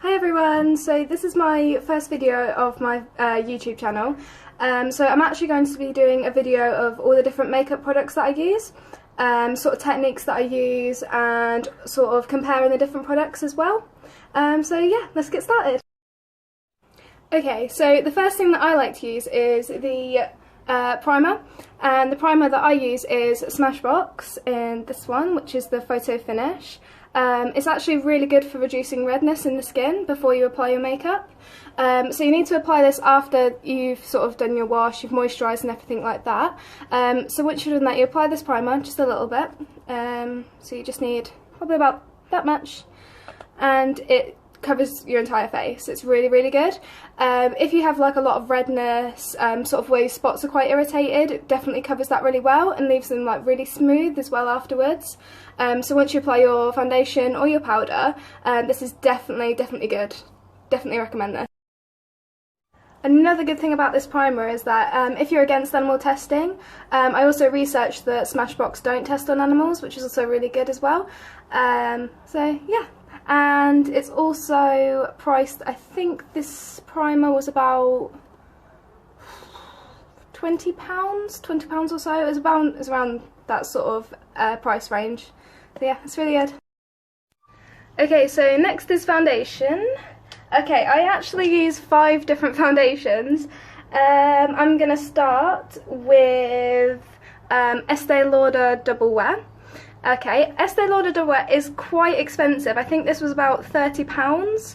Hi everyone, so this is my first video of my YouTube channel. So I'm actually going to be doing a video of all the different makeup products that I use, sort of techniques that I use, and sort of comparing the different products as well. So yeah, let's get started. Okay, so the first thing that I like to use is the primer, and the primer that I use is Smashbox in this one, which is the Photo Finish. It's actually really good for reducing redness in the skin before you apply your makeup. So you need to apply this after you've sort of done your wash, you've moisturised and everything like that. So once you've done that, you apply this primer just a little bit. So you just need probably about that much, and it covers your entire face. It's really, really good. If you have like a lot of redness, sort of where your spots are quite irritated, it definitely covers that really well and leaves them like really smooth as well afterwards. So once you apply your foundation or your powder, this is definitely good. Definitely recommend this. Another good thing about this primer is that if you're against animal testing, I also researched that Smashbox don't test on animals, which is also really good as well. So yeah. And it's also priced, I think this primer was about £20 or so. It was around that sort of price range. So yeah, it's really good. Okay, so next is foundation. Okay, I actually use 5 different foundations. I'm gonna start with Estee Lauder Double Wear. Okay, Estee Lauder Double Wear is quite expensive. I think this was about £30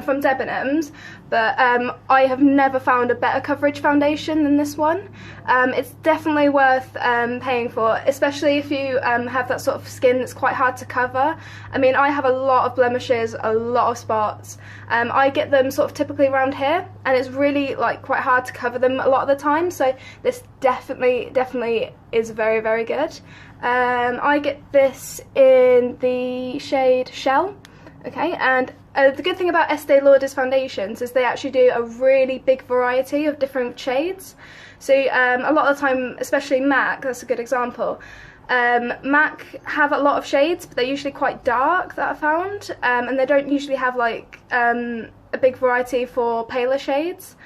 from Debenhams, but I have never found a better coverage foundation than this one. It's definitely worth paying for, especially if you have that sort of skin that's quite hard to cover. I mean, I have a lot of blemishes, a lot of spots. I get them sort of typically around here, and it's really like quite hard to cover them a lot of the time, so this definitely is very, very good. I get this in the shade Shell. Okay, and the good thing about Estee Lauder's foundations is they actually do a really big variety of different shades. So a lot of the time, especially MAC, that's a good example. MAC have a lot of shades, but they're usually quite dark, that I found, and they don't usually have like a big variety for paler shades.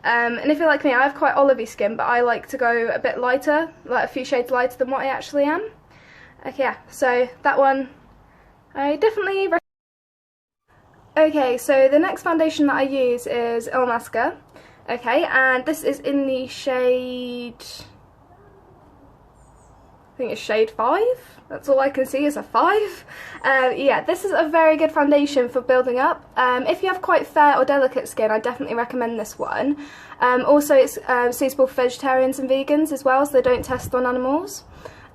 And if you're like me, I have quite olivey skin, but I like to go a bit lighter, like a few shades lighter than what I actually am. Okay, yeah, so that one I definitely recommend. Okay, so the next foundation that I use is Illamasqua. Okay, and this is in the shade, I think it's shade 5. That's all I can see is a 5. Yeah, this is a very good foundation for building up. If you have quite fair or delicate skin, I definitely recommend this one. Also, it's suitable for vegetarians and vegans as well, so they don't test on animals.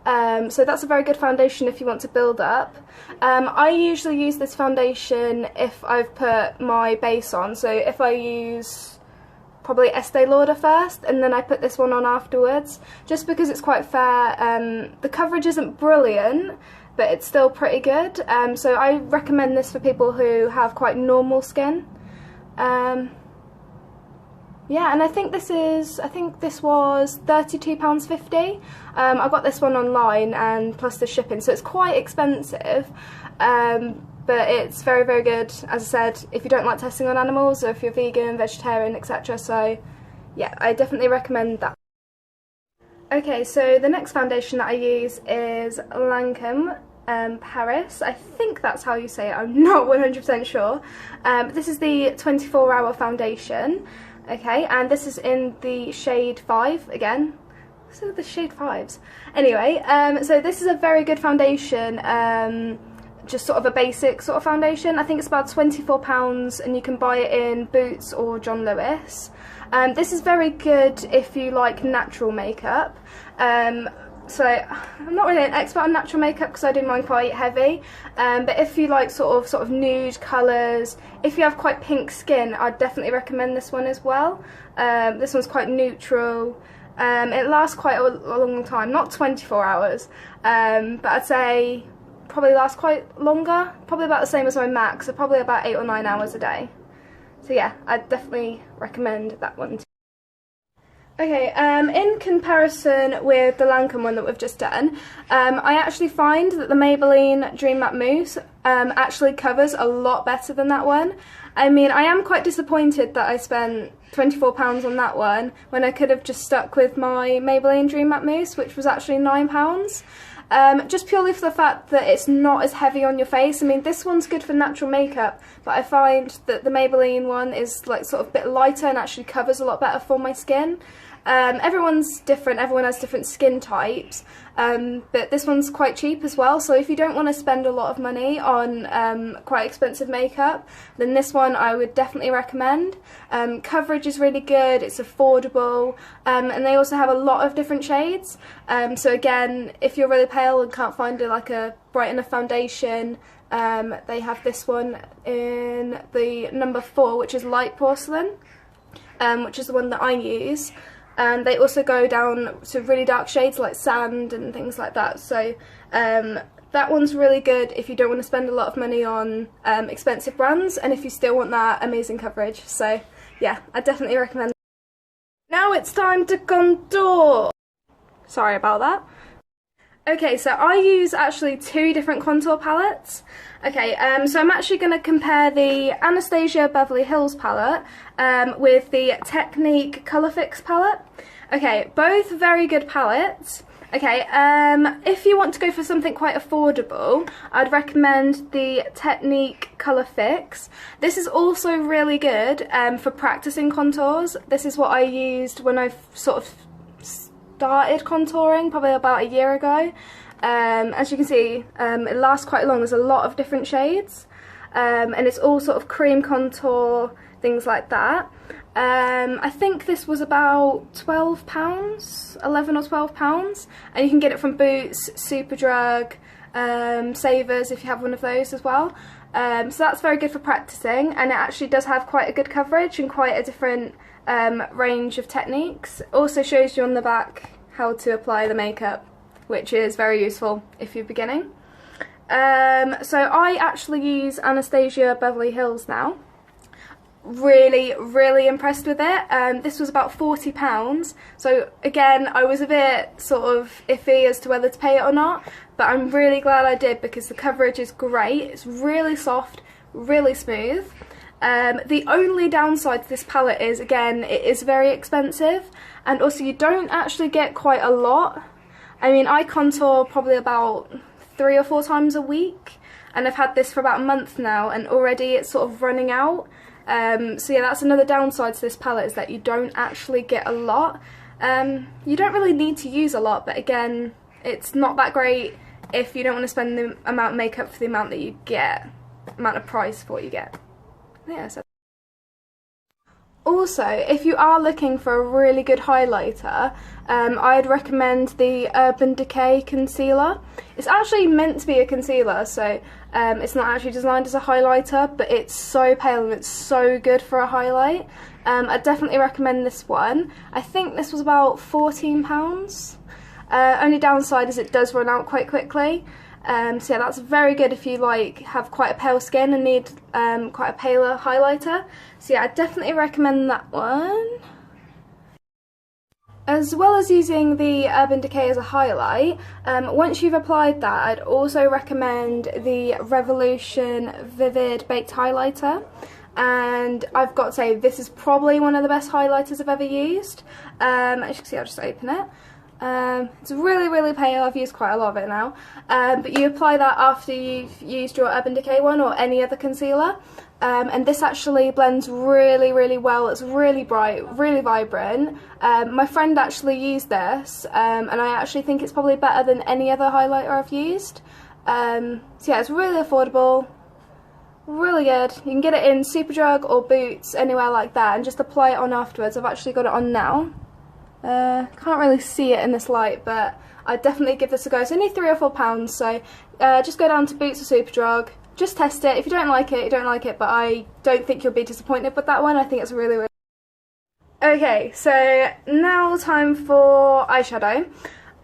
So that's a very good foundation if you want to build up. I usually use this foundation if I've put my base on, so if I use probably Estee Lauder first and then I put this one on afterwards, just because it's quite fair. The coverage isn't brilliant, but it's still pretty good, so I recommend this for people who have quite normal skin. Yeah, and I think this was £32.50. I got this one online and plus the shipping, so it's quite expensive, but it's very, very good, as I said, if you don't like testing on animals or if you're vegan, vegetarian, etc. So yeah, I definitely recommend that. Okay, so the next foundation that I use is Lancôme Paris. I think that's how you say it, I'm not 100% sure. This is the 24-hour foundation. Okay, and this is in the shade 5 again. So the shade 5s. Anyway, so this is a very good foundation, just sort of a basic sort of foundation. I think it's about £24 and you can buy it in Boots or John Lewis. This is very good if you like natural makeup. So I'm not really an expert on natural makeup because I do mine quite heavy, but if you like sort of nude colours, if you have quite pink skin, I'd definitely recommend this one as well. This one's quite neutral. It lasts quite a long time, not 24 hours, but I'd say probably lasts quite longer, probably about the same as my MAC, so probably about 8 or 9 hours a day. So yeah, I'd definitely recommend that one too. Okay, in comparison with the Lancome one that we've just done, I actually find that the Maybelline Dream Matte Mousse actually covers a lot better than that one. I mean, I am quite disappointed that I spent £24 on that one when I could have just stuck with my Maybelline Dream Matte Mousse, which was actually £9. Just purely for the fact that it's not as heavy on your face. I mean, this one's good for natural makeup, but I find that the Maybelline one is like sort of a bit lighter and actually covers a lot better for my skin. Everyone's different, everyone has different skin types, but this one's quite cheap as well, so if you don't want to spend a lot of money on quite expensive makeup, then this one I would definitely recommend. Coverage is really good, it's affordable, and they also have a lot of different shades, so again, if you're really pale and can't find like a bright enough foundation, they have this one in the number 4, which is Light Porcelain, which is the one that I use. And they also go down to really dark shades like sand and things like that. So that one's really good if you don't want to spend a lot of money on expensive brands and if you still want that amazing coverage. So yeah, I definitely recommend. Now it's time to contour. Sorry about that. Okay, so I use actually 2 different contour palettes. Okay, so I'm actually going to compare the Anastasia Beverly Hills palette with the Technique Colour Fix palette. Okay, both very good palettes. Okay, if you want to go for something quite affordable, I'd recommend the Technique Colour Fix. This is also really good for practicing contours. This is what I used when I sort of started contouring probably about a year ago. As you can see, it lasts quite long. There's a lot of different shades, and it's all sort of cream contour, things like that. I think this was about £12, 11 or £12, and you can get it from Boots, Superdrug, Savers if you have one of those as well. So that's very good for practicing, and it actually does have quite a good coverage and quite a different range of techniques. It also shows you on the back how to apply the makeup, which is very useful if you're beginning. So I actually use Anastasia Beverly Hills now. Really impressed with it. This was about £40, so again I was a bit sort of iffy as to whether to pay it or not, but I'm really glad I did because the coverage is great. It's really soft, really smooth. The only downside to this palette is, again, it is very expensive, and also you don't actually get quite a lot. I mean, I contour probably about 3 or 4 times a week, and I've had this for about a month now, and already it's sort of running out. So yeah, that's another downside to this palette, is that you don't actually get a lot. You don't really need to use a lot, but again, it's not that great if you don't want to spend the amount of makeup for the amount that you get, amount of price for what you get. Yeah, so. Also, if you are looking for a really good highlighter, I'd recommend the Urban Decay concealer. It's actually meant to be a concealer, so it's not actually designed as a highlighter, but it's so pale and it's so good for a highlight. I'd definitely recommend this one. I think this was about £14. Only downside is it does run out quite quickly. So yeah, that's very good if you like have quite a pale skin and need quite a paler highlighter. So yeah, I definitely recommend that one. As well as using the Urban Decay as a highlight, once you've applied that, I'd also recommend the Revolution Vivid Baked Highlighter. And I've got to say, this is probably one of the best highlighters I've ever used. As you can see, I'll just open it. It's really pale. I've used quite a lot of it now, but you apply that after you've used your Urban Decay one or any other concealer, and this actually blends really well. It's really bright, really vibrant. My friend actually used this, and I actually think it's probably better than any other highlighter I've used. So yeah, it's really affordable, really good. You can get it in Superdrug or Boots, anywhere like that, and just apply it on afterwards. I've actually got it on now. Can't really see it in this light, but I'd definitely give this a go. It's only £3 or £4, so just go down to Boots or Superdrug, just test it. If you don't like it, you don't like it, but I don't think you'll be disappointed with that one. I think it's really Okay, so now time for eyeshadow.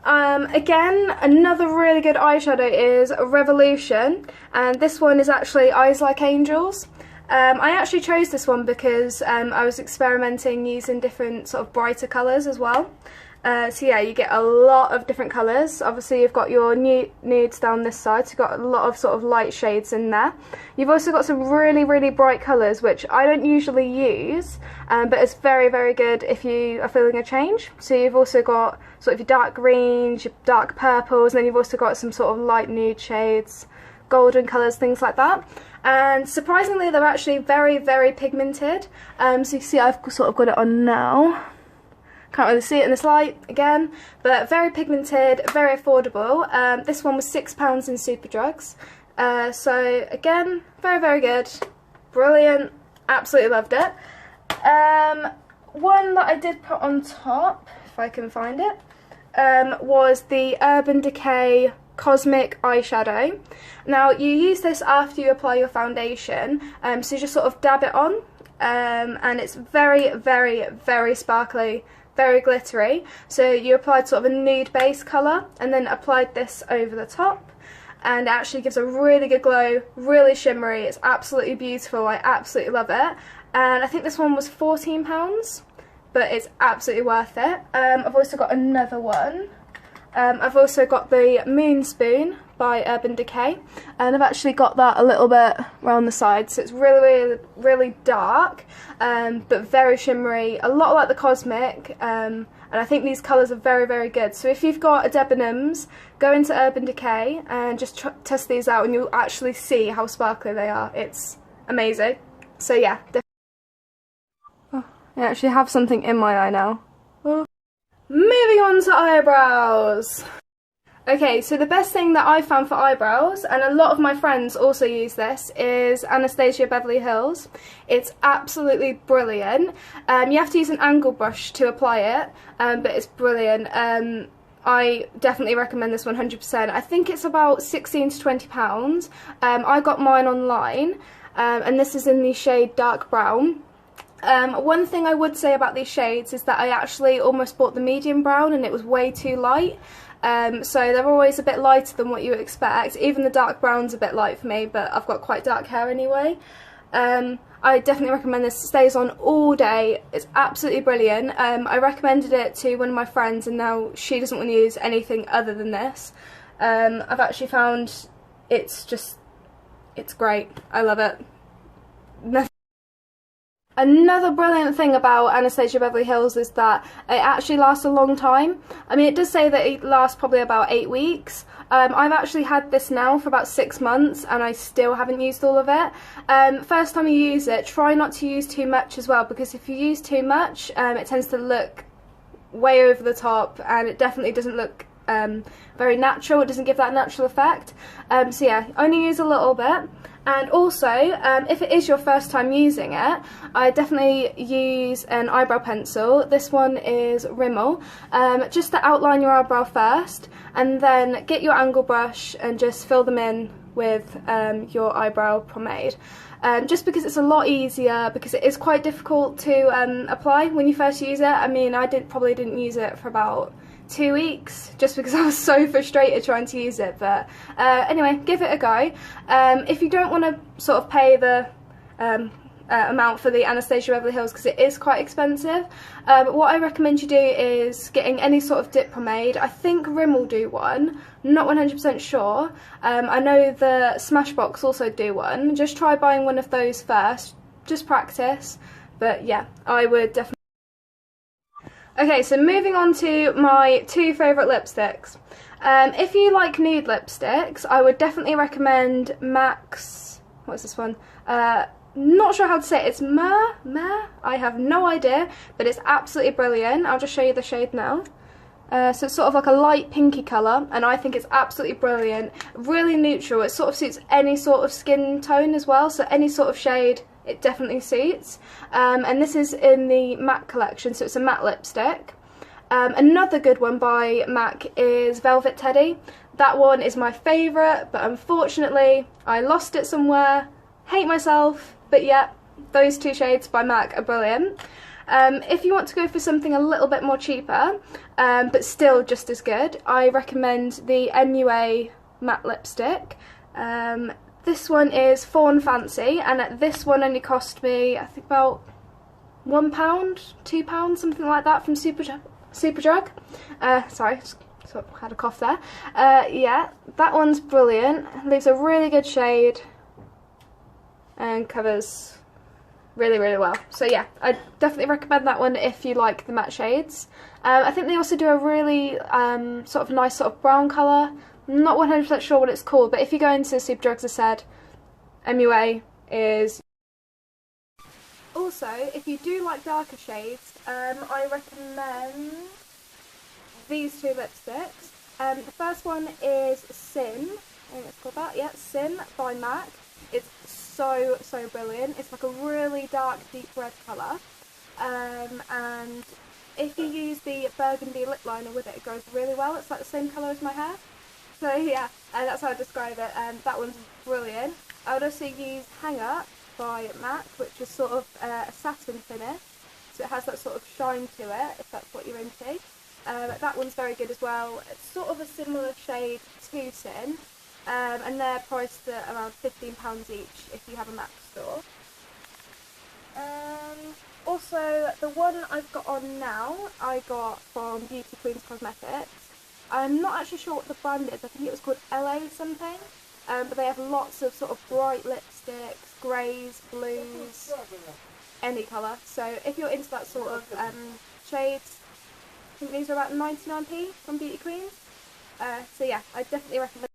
Again, another really good eyeshadow is Revolution, and this one is actually Eyes Like Angels. I actually chose this one because I was experimenting using different sort of brighter colours as well. So yeah, you get a lot of different colours. Obviously you've got your nudes down this side, so you've got a lot of sort of light shades in there. You've also got some really, really bright colours, which I don't usually use, but it's very, very good if you are feeling a change. So you've also got sort of your dark greens, your dark purples, and then you've also got some sort of light nude shades, golden colours, things like that. And surprisingly, they're actually very, very pigmented. So you can see I've sort of got it on now. Can't really see it in this light again, but very pigmented, very affordable. This one was £6 in Superdrugs. So again, very, very good, brilliant, absolutely loved it. One that I did put on top, if I can find it, was the Urban Decay Cosmic Eyeshadow. Now you use this after you apply your foundation, so you just sort of dab it on, and it's very, very, very sparkly, very glittery. So you applied sort of a nude base colour and then applied this over the top, and it actually gives a really good glow, really shimmery. It's absolutely beautiful, I absolutely love it. And I think this one was £14, but it's absolutely worth it. I've also got another one. I've also got the Moon Spoon by Urban Decay, and I've actually got that a little bit around the side, so it's really, really, really dark, but very shimmery, a lot like the Cosmic, and I think these colours are very, very good. So if you've got a Debenhams, go into Urban Decay and just test these out, and you'll actually see how sparkly they are. It's amazing. So yeah, oh, I actually have something in my eye now. Oh. Moving on to eyebrows. Okay, so the best thing that I've found for eyebrows, and a lot of my friends also use this, is Anastasia Beverly Hills. It's absolutely brilliant. You have to use an angle brush to apply it, but it's brilliant. I definitely recommend this 100%. I think it's about £16 to £20. I got mine online, and this is in the shade dark brown. One thing I would say about these shades is that I actually almost bought the medium brown and it was way too light. So they're always a bit lighter than what you would expect. Even the dark brown's a bit light for me, but I've got quite dark hair anyway. I definitely recommend this. It stays on all day. It's absolutely brilliant. I recommended it to one of my friends and now she doesn't want to use anything other than this. I've actually found it's great. I love it. Another brilliant thing about Anastasia Beverly Hills is that it actually lasts a long time. I mean, it does say that it lasts probably about 8 weeks. I've actually had this now for about 6 months and I still haven't used all of it. First time you use it, try not to use too much as well, because if you use too much, it tends to look way over the top and it definitely doesn't look very natural. It doesn't give that natural effect. So yeah, only use a little bit. And also, if it is your first time using it, I definitely use an eyebrow pencil. This one is Rimmel, just to outline your eyebrow first, and then get your angle brush and just fill them in with your eyebrow pomade. Just because it's a lot easier, because it is quite difficult to apply when you first use it. I mean, I probably didn't use it for about 2 weeks just because I was so frustrated trying to use it, but anyway, give it a go. If you don't want to sort of pay the amount for the Anastasia Beverly Hills, because it is quite expensive, what I recommend you do is getting any sort of dip pomade. I think Rimmel do one, not 100% sure. I know the Smashbox also do one. Just try buying one of those first, just practice, but yeah, I would definitely. Okay, so moving on to my 2 favourite lipsticks. If you like nude lipsticks, I would definitely recommend MAC's, what's this one? Not sure how to say it. It's Meh? I have no idea, but it's absolutely brilliant. I'll just show you the shade now. So it's sort of like a light pinky colour, and I think it's absolutely brilliant. Really neutral. It sort of suits any sort of skin tone as well, so any sort of shade it definitely suits. And this is in the MAC collection, so it's a matte lipstick. Another good one by MAC is Velvet Teddy. That one is my favourite, but unfortunately I lost it somewhere. Hate myself, but yeah, those 2 shades by MAC are brilliant. If you want to go for something a little bit more cheaper, but still just as good, I recommend the MUA matte lipstick. this one is Fawn Fancy, and this one only cost me, I think, about £1, £2, something like that from Superdrug. Sorry, sort of had a cough there. Yeah, that one's brilliant. Leaves a really good shade and covers really, really well. So yeah, I definitely recommend that one if you like the matte shades. I think they also do a really sort of nice sort of brown colour. I'm not 100% sure what it's called, but if you go into Superdrug, as I said, MUA is... Also, if you do like darker shades, I recommend these two lipsticks. The first one is Sin, I think it's called that, yeah, Sin by MAC. It's so brilliant. It's like a really dark, deep red colour. And if you use the burgundy lip liner with it, it goes really well. It's like the same colour as my hair. So yeah, that's how I describe it. That one's brilliant. I would also use Hang Up by MAC, which is sort of a satin finish. So it has that sort of shine to it, if that's what you're into. That one's very good as well. It's sort of a similar shade to Sin. And they're priced at around £15 each if you have a MAC store. Also, the one I've got on now, I got from Beauty Queens Cosmetics. I'm not actually sure what the brand is. I think it was called LA something. But they have lots of sort of bright lipsticks, greys, blues, any colour. So if you're into that sort of shades, I think these are about 99p from Beauty Queens. So yeah, I definitely recommend.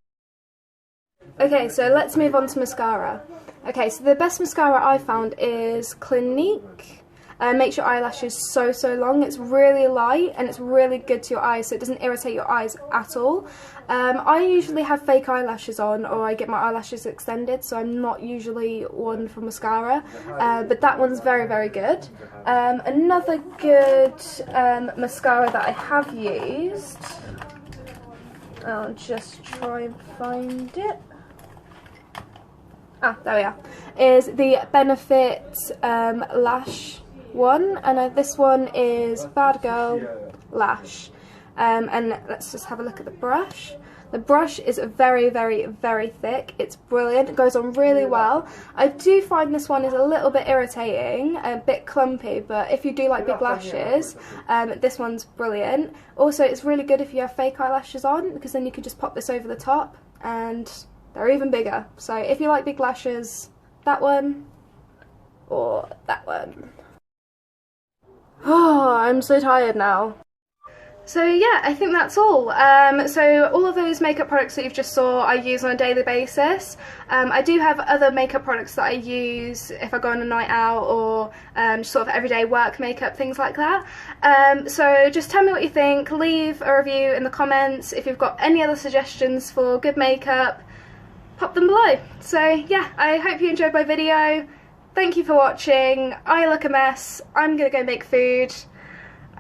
Okay, so let's move on to mascara. Okay, so the best mascara I found is Clinique. Makes your eyelashes so long. It's really light and it's really good to your eyes, so it doesn't irritate your eyes at all. I usually have fake eyelashes on, or I get my eyelashes extended, so I'm not usually one for mascara. But that one's very good. Another good mascara that I have used, I'll just try and find it. Ah, there we are. Is the Benefit Lash one, and this one is Bad Girl Lash. And let's just have a look at the brush. The brush is very thick. It's brilliant. It goes on really well. I do find this one is a little bit irritating, a bit clumpy, but if you do like big lashes, this one's brilliant. Also, it's really good if you have fake eyelashes on, because then you can just pop this over the top and they're even bigger. So if you like big lashes, that one or that one. Oh, I'm so tired now. So yeah, I think that's all. So all of those makeup products that you've just saw I use on a daily basis. I do have other makeup products that I use if I go on a night out, or sort of everyday work makeup, things like that. So just tell me what you think, leave a review in the comments. If you've got any other suggestions for good makeup, pop them below. So yeah, I hope you enjoyed my video. Thank you for watching. I look a mess. I'm gonna go make food.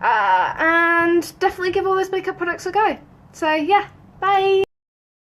And definitely give all those makeup products a go. So yeah, bye!